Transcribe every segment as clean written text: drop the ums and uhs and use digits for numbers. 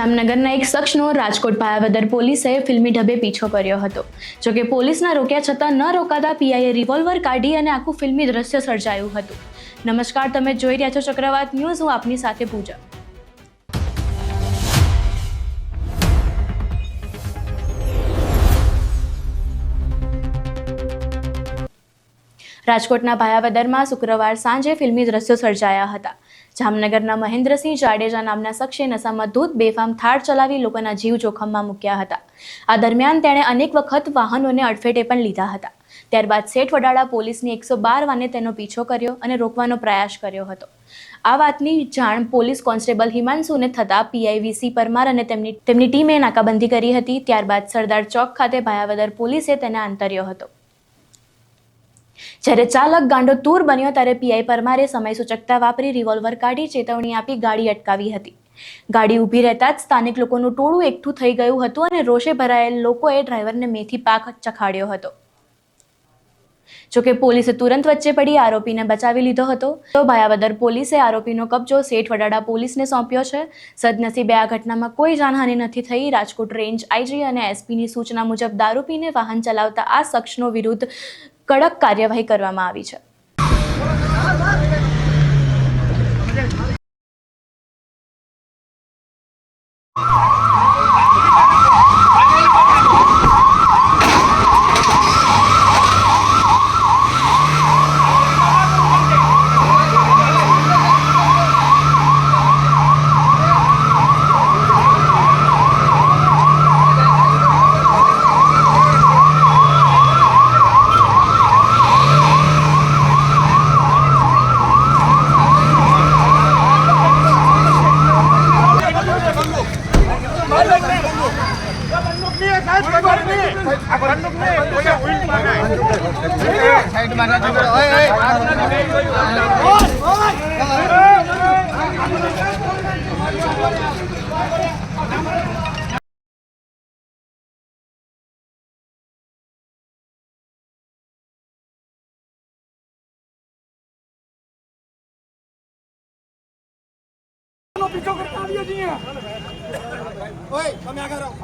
જામનગરના એક શખ્સનો રાજકોટ ભાયાવદર પોલીસે ફિલ્મી ઢબે પીછો કર્યો હતો. જોકે પોલીસના રોક્યા છતાં ન રોકાતા પીઆઈએ રિવોલ્વર કાઢી અને આખું ફિલ્મી દ્રશ્ય સર્જાયું હતું. નમસ્કાર, તમે જોઈ રહ્યા છો ચક્રવાત ન્યૂઝ. હું આપની સાથે પૂજા. રાજકોટના ભાયાવદરમાં શુક્રવાર સાંજે ફિલ્મી દ્રશ્યો સર્જાયા હતા. જામનગરના મહેન્દ્રસિંહ જાડેજા નામના શખ્સે નશામાં ધૂત બેફામ થાળ ચલાવી લોકોના જીવ જોખમમાં મૂક્યા હતા. આ દરમિયાન તેણે અનેક વખત વાહનોને અડફેટે પણ લીધા હતા. ત્યારબાદ શેઠ વડાળા પોલીસની 112 વાને તેનો પીછો કર્યો અને રોકવાનો પ્રયાસ કર્યો હતો. આ વાતની જાણ પોલીસ કોન્સ્ટેબલ હિમાંશુને થતા પીઆઈ વીસી પરમાર અને તેમની ટીમે નાકાબંધી કરી હતી. ત્યારબાદ સરદાર ચોક ખાતે ભાયાવદર પોલીસે તેને આંતર્યો હતો. જ્યારે ચાલક ગાંડો તૂર બન્યો ત્યારે પીઆઈ પરમારે સમય સૂચકતા વાપરી રિવોલ્વર કાઢી ચેતવણી આપી ગાડી અટકાવી હતી. ગાડી ઊભી રહેતા જ સ્થાનિક લોકોનું ટોળું એકઠું થઈ ગયું હતું અને રોષે ભરાયેલ લોકોએ ડ્રાઈવરને મેથી પાક ચખાડ્યો હતો. જોકે પોલીસે તુરંત વચ્ચે પડી આરોપીને બચાવી લીધો હતો. તો ભાયાવદર પોલીસે આરોપીનો કબજો શેઠ વડાળા પોલીસને સોંપ્યો છે. સદનસીબે આ ઘટનામાં કોઈ જાનહાનિ નથી થઈ. રાજકોટ રેન્જ આઈજી અને એસપીની સૂચના મુજબ દારૂ પીને વાહન ચલાવતા આ શખ્સનો વિરુદ્ધ કડક કાર્યવાહી કરવામાં આવી છે. પીછો કરતા આવ્યો છીએ. ઓય તમે આગળ આવો.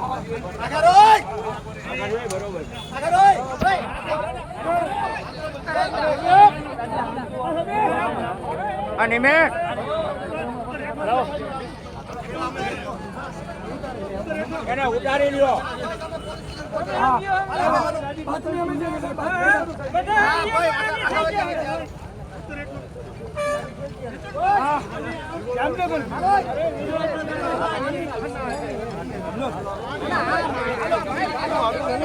આગળ ઓય. આગળ ઓય બરોબર. આગળ ઓય. અને મે એને ઉતારી લ્યો.